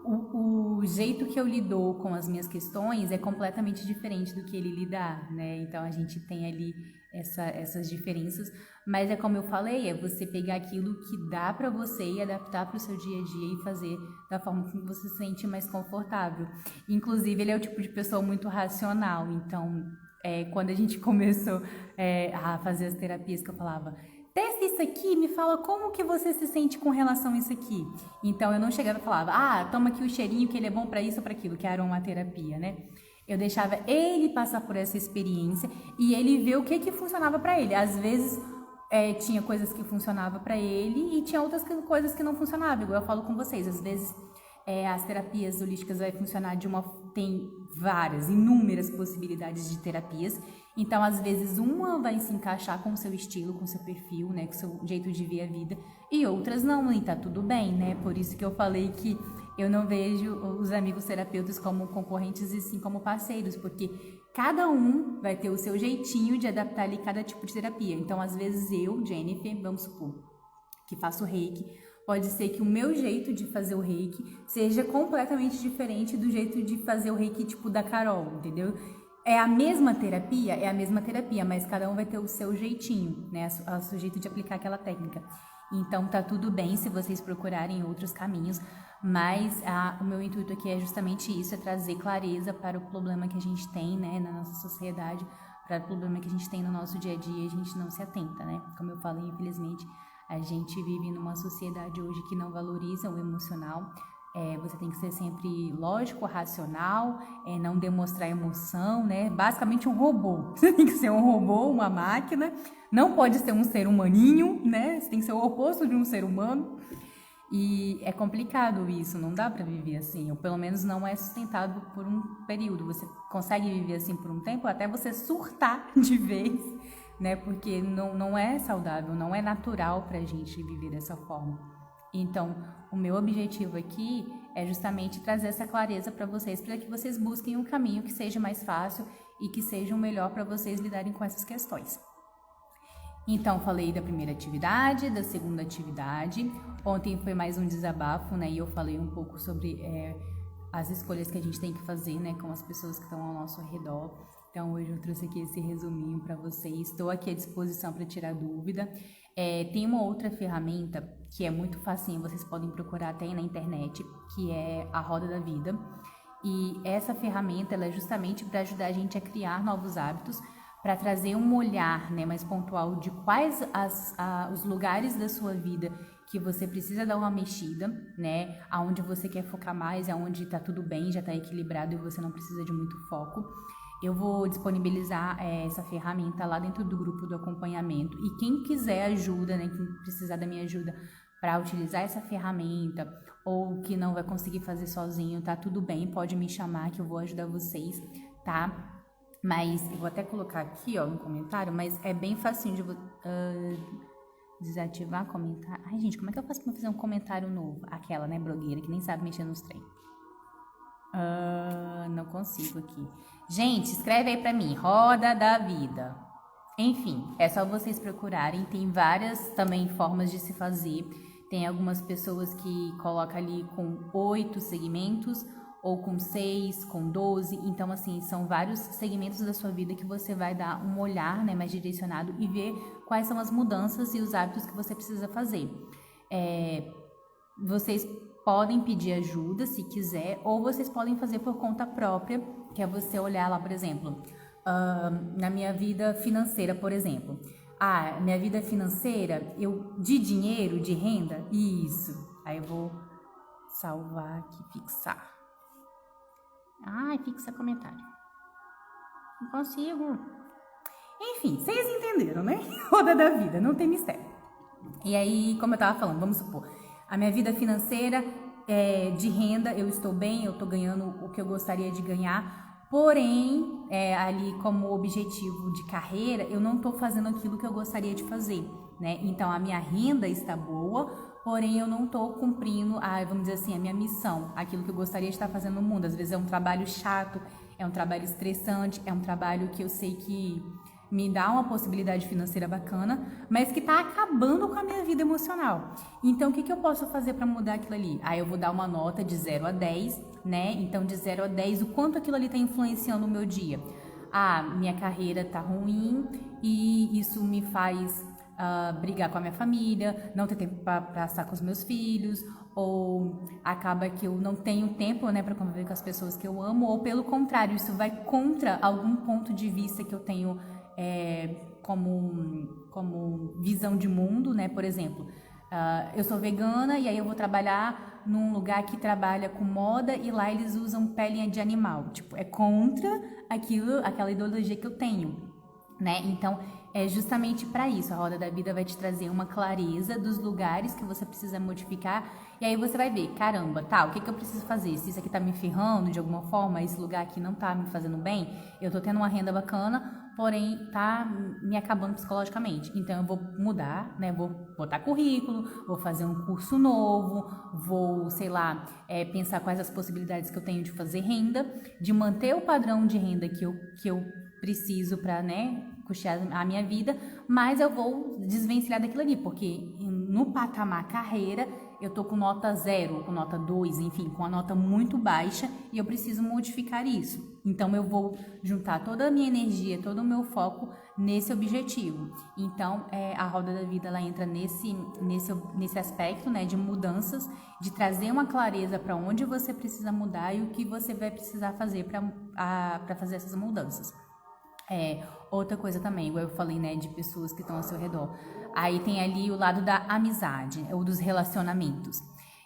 o jeito que eu lido com as minhas questões é completamente diferente do que ele lidar, né? Então, a gente tem ali essas diferenças, mas é como eu falei, é você pegar aquilo que dá para você e adaptar para o seu dia a dia e fazer da forma que você se sente mais confortável. Inclusive, ele é o tipo de pessoa muito racional, então, quando a gente começou a fazer as terapias, que eu falava, testa isso aqui, me fala como que você se sente com relação a isso aqui. Então, eu não chegava e falava, toma aqui o cheirinho que ele é bom para isso ou para aquilo, que era uma terapia, né? Eu deixava ele passar por essa experiência e ele ver o que funcionava para ele. Às vezes, tinha coisas que funcionavam para ele e tinha outras coisas que não funcionavam. Igual eu falo com vocês, às vezes as terapias holísticas vai funcionar tem várias, inúmeras possibilidades de terapias. Então, às vezes, uma vai se encaixar com o seu estilo, com o seu perfil, né, com o seu jeito de ver a vida, e outras não, e tá tudo bem, né? Por isso que eu falei que eu não vejo os amigos terapeutas como concorrentes e sim como parceiros, porque cada um vai ter o seu jeitinho de adaptar ali cada tipo de terapia. Então, às vezes eu, Jennifer, vamos supor, que faço reiki, pode ser que o meu jeito de fazer o reiki seja completamente diferente do jeito de fazer o reiki tipo da Carol, entendeu? É a mesma terapia, mas cada um vai ter o seu jeitinho, né? O seu jeito de aplicar aquela técnica. Então, tá tudo bem se vocês procurarem outros caminhos, mas o meu intuito aqui é justamente isso, é trazer clareza para o problema que a gente tem, né, na nossa sociedade, para o problema que a gente tem no nosso dia a dia, a gente não se atenta, né? Como eu falei, infelizmente, a gente vive numa sociedade hoje que não valoriza o emocional. Você tem que ser sempre lógico, racional, não demonstrar emoção, né? Basicamente um robô. Você tem que ser um robô, uma máquina. Não pode ser um ser humaninho, né? Você tem que ser o oposto de um ser humano. E é complicado isso, não dá para viver assim. Ou pelo menos não é sustentado por um período. Você consegue viver assim por um tempo até você surtar de vez, né? Porque não é saudável, não é natural pra gente viver dessa forma. Então, o meu objetivo aqui é justamente trazer essa clareza para vocês, para que vocês busquem um caminho que seja mais fácil e que seja o melhor para vocês lidarem com essas questões. Então, falei da primeira atividade, da segunda atividade. Ontem foi mais um desabafo, né? E eu falei um pouco sobre as escolhas que a gente tem que fazer, né? Com as pessoas que estão ao nosso redor. Então, hoje eu trouxe aqui esse resuminho para vocês. Estou aqui à disposição para tirar dúvida. Tem uma outra ferramenta que é muito facinho, vocês podem procurar até aí na internet, que é a Roda da Vida. E essa ferramenta ela é justamente para ajudar a gente a criar novos hábitos, para trazer um olhar, né, mais pontual de quais os lugares da sua vida que você precisa dar uma mexida, né, aonde você quer focar mais, aonde está tudo bem, já está equilibrado e você não precisa de muito foco. Eu vou disponibilizar essa ferramenta lá dentro do grupo do acompanhamento e quem quiser ajuda, né, quem precisar da minha ajuda para utilizar essa ferramenta ou que não vai conseguir fazer sozinho, tá tudo bem, pode me chamar que eu vou ajudar vocês, tá? Mas eu vou até colocar aqui, ó, no comentário, mas é bem facinho de desativar comentário. Ai, gente, como é que eu faço pra fazer um comentário novo? Aquela, né, blogueira que nem sabe mexer nos trem. Não consigo aqui. Gente, escreve aí pra mim, Roda da Vida. Enfim, é só vocês procurarem, tem várias também formas de se fazer. Tem algumas pessoas que colocam ali com 8 segmentos, ou com 6, com 12. Então, assim, são vários segmentos da sua vida que você vai dar um olhar, né, mais direcionado e ver quais são as mudanças e os hábitos que você precisa fazer. Vocês podem pedir ajuda se quiser, ou vocês podem fazer por conta própria, que é você olhar lá, por exemplo, na minha vida financeira, por exemplo. Minha vida financeira, de dinheiro, de renda, isso. Aí eu vou salvar aqui, fixar. Fixa comentário. Não consigo. Enfim, vocês entenderam, né? Roda da vida, não tem mistério. E aí, como eu tava falando, vamos supor, a minha vida financeira de renda, eu estou bem, eu tô ganhando o que eu gostaria de ganhar, Porém, ali como objetivo de carreira, eu não estou fazendo aquilo que eu gostaria de fazer, né? Então, a minha renda está boa, porém eu não estou cumprindo, vamos dizer assim, a minha missão, aquilo que eu gostaria de estar fazendo no mundo. Às vezes é um trabalho chato, é um trabalho estressante, é um trabalho que eu sei que me dá uma possibilidade financeira bacana, mas que está acabando com a minha vida emocional. Então, o que eu posso fazer para mudar aquilo ali? Eu vou dar uma nota de 0 a 10, né? Então, de 0 a 10, o quanto aquilo ali está influenciando o meu dia? Minha carreira está ruim e isso me faz brigar com a minha família, não ter tempo para estar com os meus filhos, ou acaba que eu não tenho tempo, né, para conviver com as pessoas que eu amo, ou pelo contrário, isso vai contra algum ponto de vista que eu tenho como visão de mundo, né? Por exemplo, eu sou vegana e aí eu vou trabalhar num lugar que trabalha com moda e lá eles usam pele de animal. Tipo, é contra aquela ideologia que eu tenho, né? Então, é justamente para isso. A roda da vida vai te trazer uma clareza dos lugares que você precisa modificar. E aí você vai ver, caramba, o que eu preciso fazer? Se isso aqui tá me ferrando de alguma forma, esse lugar aqui não tá me fazendo bem, eu tô tendo uma renda bacana, porém tá me acabando psicologicamente. Então eu vou mudar, né? Vou botar currículo, vou fazer um curso novo, vou, sei lá, pensar quais as possibilidades que eu tenho de fazer renda, de manter o padrão de renda que eu preciso para, né, custear a minha vida, mas eu vou desvencilhar daquilo ali, porque no patamar carreira eu tô com nota 0, com nota 2, enfim, com a nota muito baixa e eu preciso modificar isso. Então eu vou juntar toda a minha energia, todo o meu foco nesse objetivo. Então a roda da vida ela entra nesse aspecto, né, de mudanças, de trazer uma clareza para onde você precisa mudar e o que você vai precisar fazer para fazer essas mudanças. Outra coisa também, eu falei, né, de pessoas que estão ao seu redor. Aí tem ali o lado da amizade, ou dos relacionamentos.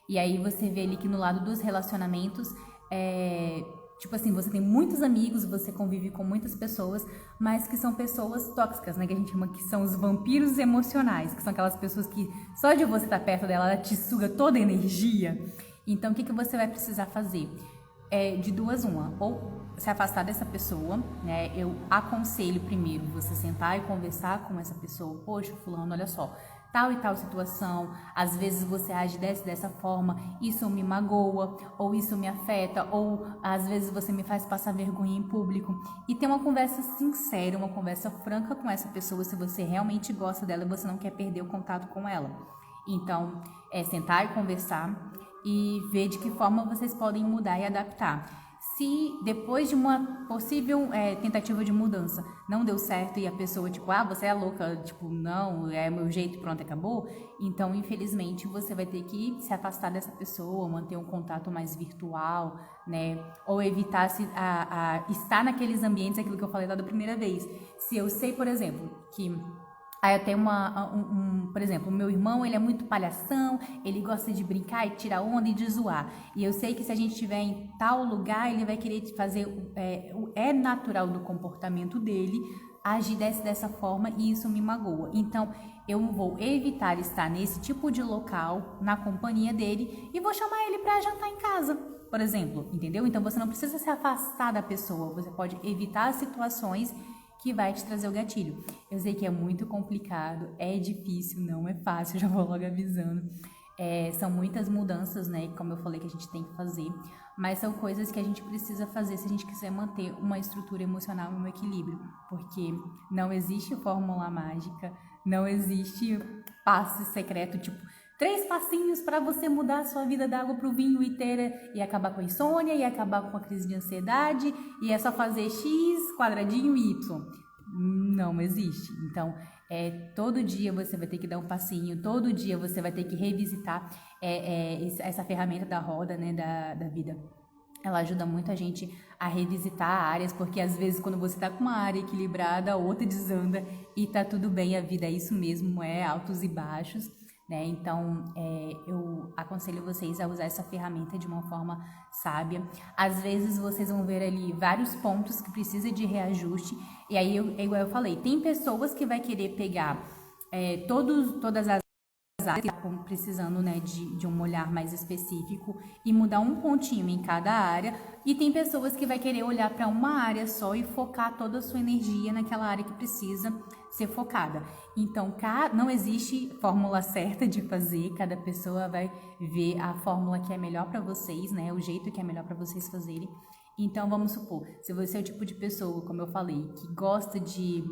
E aí você vê ali que no lado dos relacionamentos, tipo assim, você tem muitos amigos, você convive com muitas pessoas, mas que são pessoas tóxicas, né, que a gente chama que são os vampiros emocionais, que são aquelas pessoas que só de você estar perto dela, ela te suga toda a energia. Então, o que você vai precisar fazer? De duas uma, ou se afastar dessa pessoa, né? Eu aconselho primeiro você sentar e conversar com essa pessoa. Poxa, fulano, olha só, tal e tal situação, às vezes você age dessa forma, isso me magoa, ou isso me afeta, ou às vezes você me faz passar vergonha em público. E ter uma conversa sincera, uma conversa franca com essa pessoa, se você realmente gosta dela e você não quer perder o contato com ela. Então, sentar e conversar e ver de que forma vocês podem mudar e adaptar. Se depois de uma possível tentativa de mudança não deu certo e a pessoa, tipo, você é louca, tipo, não, é meu jeito, pronto, acabou, então, infelizmente, você vai ter que se afastar dessa pessoa, manter um contato mais virtual, né, ou evitar estar naqueles ambientes, aquilo que eu falei lá da primeira vez. Se eu sei, por exemplo, que até por exemplo, o meu irmão, ele é muito palhação, ele gosta de brincar e tirar onda e de zoar. E eu sei que se a gente estiver em tal lugar, ele vai querer fazer, é natural do comportamento dele agir dessa forma e isso me magoa. Então, eu vou evitar estar nesse tipo de local, na companhia dele, e vou chamar ele para jantar em casa, por exemplo, entendeu? Então, você não precisa se afastar da pessoa, você pode evitar situações que vai te trazer o gatilho. Eu sei que é muito complicado, é difícil, não é fácil, já vou logo avisando. São muitas mudanças, né, como eu falei, que a gente tem que fazer, mas são coisas que a gente precisa fazer se a gente quiser manter uma estrutura emocional e um equilíbrio, porque não existe fórmula mágica, não existe passe secreto, tipo, 3 passinhos para você mudar a sua vida da água pro vinho e acabar com a insônia, e acabar com a crise de ansiedade, e é só fazer X, quadradinho, Y. Não existe. Então, todo dia você vai ter que dar um passinho, todo dia você vai ter que revisitar essa ferramenta da roda, né, da vida. Ela ajuda muito a gente a revisitar áreas, porque às vezes quando você tá com uma área equilibrada, a outra desanda e tá tudo bem, a vida é isso mesmo, altos e baixos. Né? Então, eu aconselho vocês a usar essa ferramenta de uma forma sábia. Às vezes, vocês vão ver ali vários pontos que precisa de reajuste. E aí, igual eu falei, tem pessoas que vai querer pegar todas as áreas que estão precisando, né, de um olhar mais específico e mudar um pontinho em cada área. E tem pessoas que vai querer olhar para uma área só e focar toda a sua energia naquela área que precisa ser focada. Então, não existe fórmula certa de fazer, cada pessoa vai ver a fórmula que é melhor para vocês, né, o jeito que é melhor para vocês fazerem. Então, vamos supor, se você é o tipo de pessoa, como eu falei, que gosta de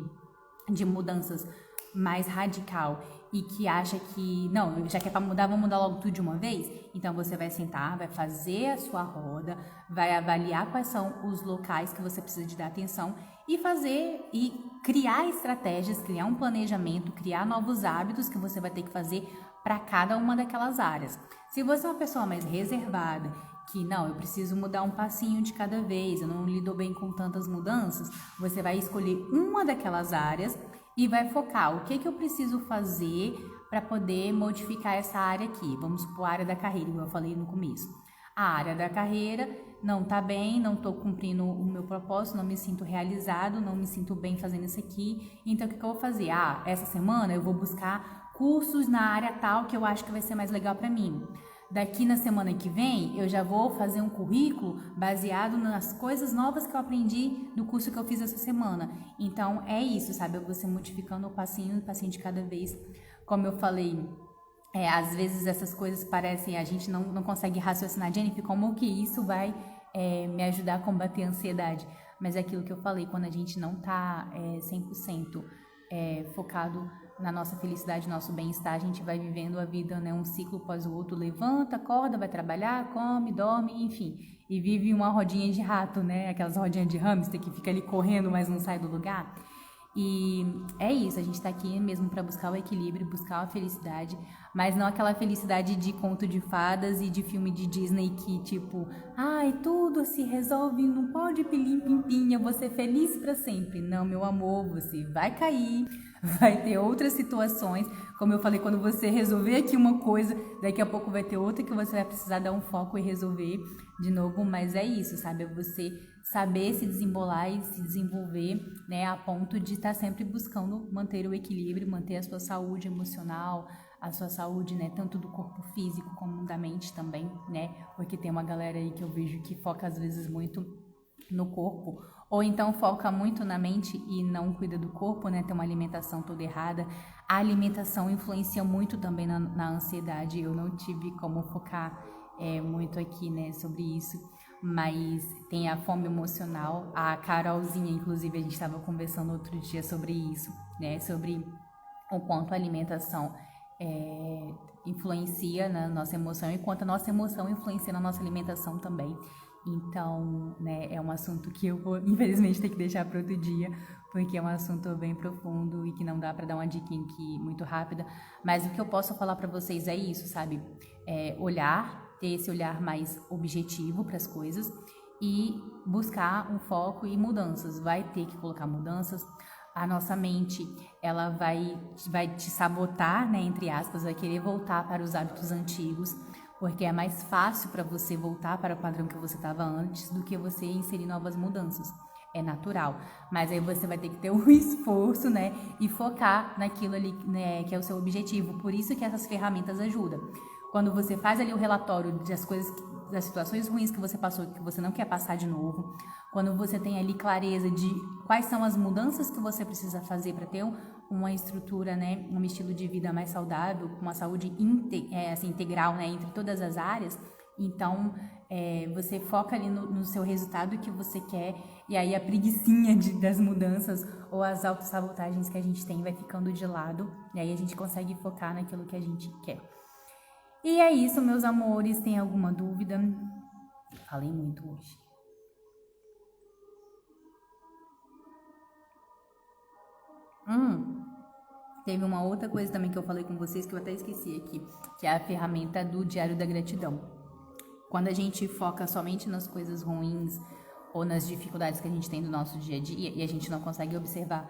mudanças mais radical e que acha que, não, já que é para mudar, vamos mudar logo tudo de uma vez? Então, você vai sentar, vai fazer a sua roda, vai avaliar quais são os locais que você precisa de dar atenção e fazer e criar estratégias, criar um planejamento, criar novos hábitos que você vai ter que fazer para cada uma daquelas áreas. Se você é uma pessoa mais reservada, que não, eu preciso mudar um passinho de cada vez, eu não lido bem com tantas mudanças, você vai escolher uma daquelas áreas e vai focar o que eu preciso fazer para poder modificar essa área aqui. Vamos supor a área da carreira, como eu falei no começo. A área da carreira não está bem, não estou cumprindo o meu propósito, não me sinto realizado, não me sinto bem fazendo isso aqui. Então, o que eu vou fazer? Essa semana eu vou buscar cursos na área tal que eu acho que vai ser mais legal para mim. Daqui na semana que vem, eu já vou fazer um currículo baseado nas coisas novas que eu aprendi do curso que eu fiz essa semana. Então, é isso, sabe? Você modificando o passinho de cada vez. Como eu falei, às vezes essas coisas parecem, a gente não consegue raciocinar. Jennifer, como que isso vai me ajudar a combater a ansiedade? Mas é aquilo que eu falei, quando a gente não está 100% focado na nossa felicidade, nosso bem-estar, a gente vai vivendo a vida, né, um ciclo após o outro, levanta, acorda, vai trabalhar, come, dorme, enfim, e vive uma rodinha de rato, né, aquelas rodinhas de hamster que fica ali correndo, mas não sai do lugar. E é isso, a gente tá aqui mesmo para buscar o equilíbrio, buscar a felicidade, mas não aquela felicidade de conto de fadas e de filme de Disney que tipo, tudo se resolve, não pode pilim pimpim, eu vou ser feliz para sempre. Não, meu amor, você vai cair, vai ter outras situações, como eu falei, quando você resolver aqui uma coisa, daqui a pouco vai ter outra que você vai precisar dar um foco e resolver de novo, mas é isso, sabe, é você saber se desembolar e se desenvolver, né, a ponto de estar sempre buscando manter o equilíbrio, manter a sua saúde emocional, a sua saúde, né, tanto do corpo físico como da mente também, né, porque tem uma galera aí que eu vejo que foca às vezes muito no corpo, ou então foca muito na mente e não cuida do corpo, né, tem uma alimentação toda errada. A alimentação influencia muito também na ansiedade, eu não tive como focar muito aqui, né, sobre isso, mas tem a fome emocional. A Carolzinha, inclusive, a gente estava conversando outro dia sobre isso, né, sobre o quanto a alimentação influencia na nossa emoção e quanto a nossa emoção influencia na nossa alimentação também. Então, né, é um assunto que eu vou, infelizmente, ter que deixar para outro dia, porque é um assunto bem profundo e que não dá para dar uma diquinha aqui muito rápida, mas o que eu posso falar para vocês é isso, sabe? Ter esse olhar mais objetivo para as coisas e buscar um foco e mudanças. Vai ter que colocar mudanças. A nossa mente, ela vai te sabotar, né, entre aspas, vai querer voltar para os hábitos antigos, porque é mais fácil para você voltar para o padrão que você estava antes do que você inserir novas mudanças. É natural, mas aí você vai ter que ter um esforço, né, e focar naquilo ali, né, que é o seu objetivo. Por isso que essas ferramentas ajudam. Quando você faz ali o relatório das coisas, das situações ruins que você passou, que você não quer passar de novo, quando você tem ali clareza de quais são as mudanças que você precisa fazer para ter uma estrutura, né, um estilo de vida mais saudável, com uma saúde integral, né, entre todas as áreas, então você foca ali no seu resultado que você quer, e aí a preguicinha das mudanças ou as autossabotagens que a gente tem vai ficando de lado, e aí a gente consegue focar naquilo que a gente quer. E é isso, meus amores. Tem alguma dúvida? Falei muito hoje. Teve uma outra coisa também que eu falei com vocês que eu até esqueci aqui, que é a ferramenta do Diário da Gratidão. Quando a gente foca somente nas coisas ruins ou nas dificuldades que a gente tem do nosso dia a dia e a gente não consegue observar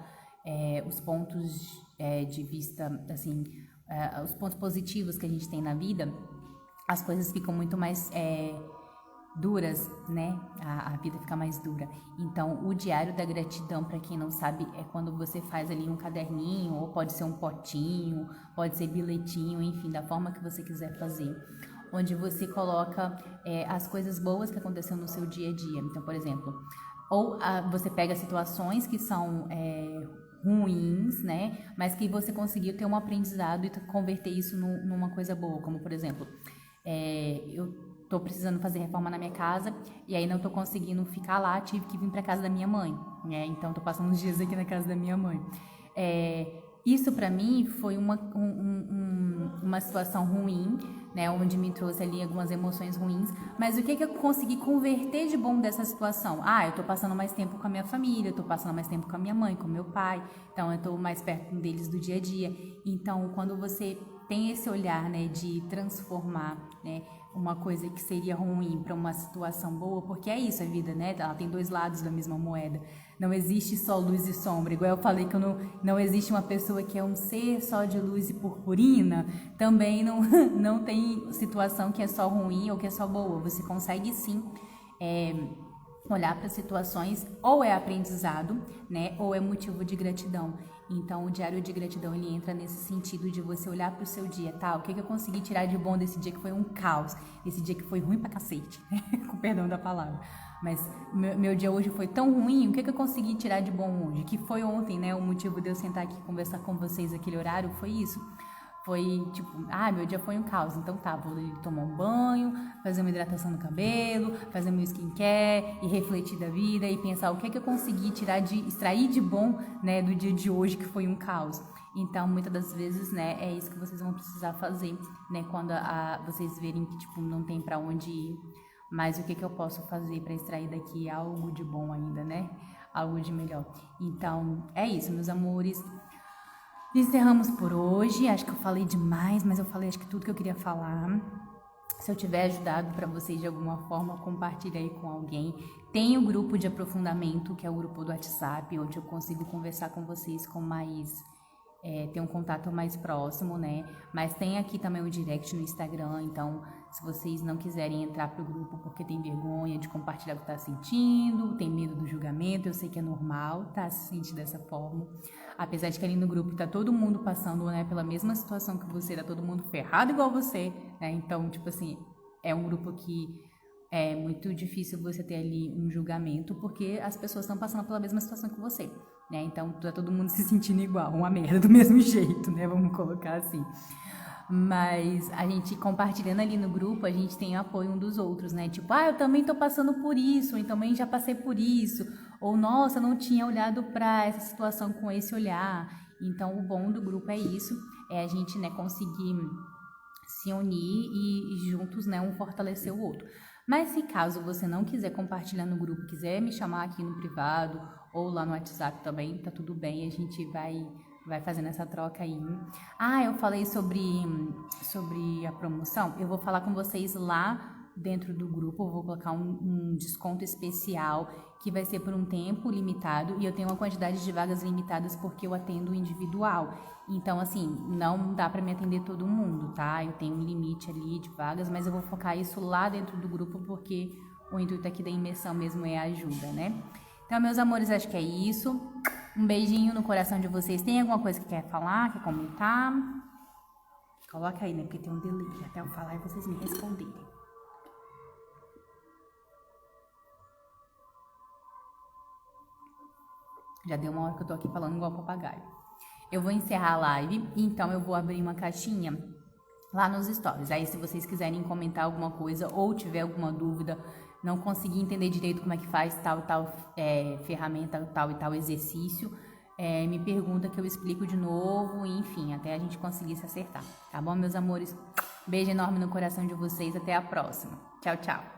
os pontos de vista, assim, os pontos positivos que a gente tem na vida, as coisas ficam muito mais duras, né? A vida fica mais dura. Então, o diário da gratidão, para quem não sabe, é quando você faz ali um caderninho, ou pode ser um potinho, pode ser bilhetinho, enfim, da forma que você quiser fazer, onde você coloca as coisas boas que aconteceram no seu dia a dia. Então, por exemplo, você pega situações que são ruins, né? Mas que você conseguiu ter um aprendizado e converter isso numa coisa boa. Como, por exemplo, eu tô precisando fazer reforma na minha casa e aí não tô conseguindo ficar lá, tive que vir para casa da minha mãe, né? Então, tô passando uns dias aqui na casa da minha mãe. Isso para mim foi uma situação ruim, né, onde me trouxe ali algumas emoções ruins, mas o que eu consegui converter de bom dessa situação? Eu tô passando mais tempo com a minha família, eu tô passando mais tempo com a minha mãe, com o meu pai, então eu tô mais perto deles do dia a dia. Então, quando você tem esse olhar, né, de transformar, né, uma coisa que seria ruim para uma situação boa, porque é isso a vida, né? Ela tem dois lados da mesma moeda. Não existe só luz e sombra. Igual eu falei que não existe uma pessoa que é um ser só de luz e purpurina, também não tem situação que é só ruim ou que é só boa. Você consegue sim olhar para situações, ou é aprendizado, né, ou é motivo de gratidão. Então, o diário de gratidão, ele entra nesse sentido de você olhar para o seu dia, tá? O que eu consegui tirar de bom desse dia que foi um caos, esse dia que foi ruim pra cacete, com perdão da palavra. Mas meu dia hoje foi tão ruim, o que eu consegui tirar de bom hoje? Que foi ontem, né? O motivo de eu sentar aqui e conversar com vocês naquele horário foi isso. Foi tipo, meu dia foi um caos, então tá, vou tomar um banho, fazer uma hidratação no cabelo, fazer meu skincare e refletir da vida e pensar o que eu consegui extrair de bom, né, do dia de hoje que foi um caos. Então, muitas das vezes, né, é isso que vocês vão precisar fazer, né, quando vocês verem que, tipo, não tem pra onde ir, mas o que eu posso fazer pra extrair daqui algo de bom ainda, né, algo de melhor. Então, é isso, meus amores. Encerramos por hoje, acho que eu falei demais, mas eu falei acho que tudo que eu queria falar. Se eu tiver ajudado para vocês de alguma forma, compartilhe aí com alguém. Tem o grupo de aprofundamento, que é o grupo do WhatsApp, onde eu consigo conversar com vocês com mais... ter um contato mais próximo, né? Mas tem aqui também o direct no Instagram, então se vocês não quiserem entrar pro grupo porque tem vergonha de compartilhar o que tá sentindo, tem medo do julgamento, eu sei que é normal, tá? Se sentir dessa forma. Apesar de que ali no grupo tá todo mundo passando, né, pela mesma situação que você, tá todo mundo ferrado igual você, né? Então, tipo assim, é um grupo que é muito difícil você ter ali um julgamento, porque as pessoas estão passando pela mesma situação que você, né? Então, tá todo mundo se sentindo igual, uma merda do mesmo jeito, né? Vamos colocar assim. Mas a gente compartilhando ali no grupo, a gente tem apoio um dos outros, né? Tipo, eu também tô passando por isso, ou também já passei por isso, ou nossa, eu não tinha olhado para essa situação com esse olhar. Então, o bom do grupo é isso, é a gente, né, conseguir se unir e juntos, né, um fortalecer o outro. Mas se caso você não quiser compartilhar no grupo, quiser me chamar aqui no privado ou lá no WhatsApp também, tá tudo bem, a gente vai fazendo essa troca aí. Eu falei sobre a promoção, eu vou falar com vocês lá dentro do grupo, eu vou colocar um desconto especial que vai ser por um tempo limitado e eu tenho uma quantidade de vagas limitadas porque eu atendo individual. Então, assim, não dá para me atender todo mundo, tá? Eu tenho um limite ali de vagas, mas eu vou focar isso lá dentro do grupo porque o intuito aqui da imersão mesmo é a ajuda, né? Então, meus amores, acho que é isso. Um beijinho no coração de vocês. Tem alguma coisa que quer falar, quer comentar? Coloca aí, né? Porque tem um delay até eu falar e vocês me responderem. Já deu uma hora que eu tô aqui falando igual papagaio. Eu vou encerrar a live, então eu vou abrir uma caixinha lá nos stories. Aí, se vocês quiserem comentar alguma coisa ou tiver alguma dúvida, não conseguir entender direito como é que faz tal ferramenta, tal e tal exercício, me pergunta que eu explico de novo, enfim, até a gente conseguir se acertar. Tá bom, meus amores? Beijo enorme no coração de vocês, até a próxima. Tchau, tchau.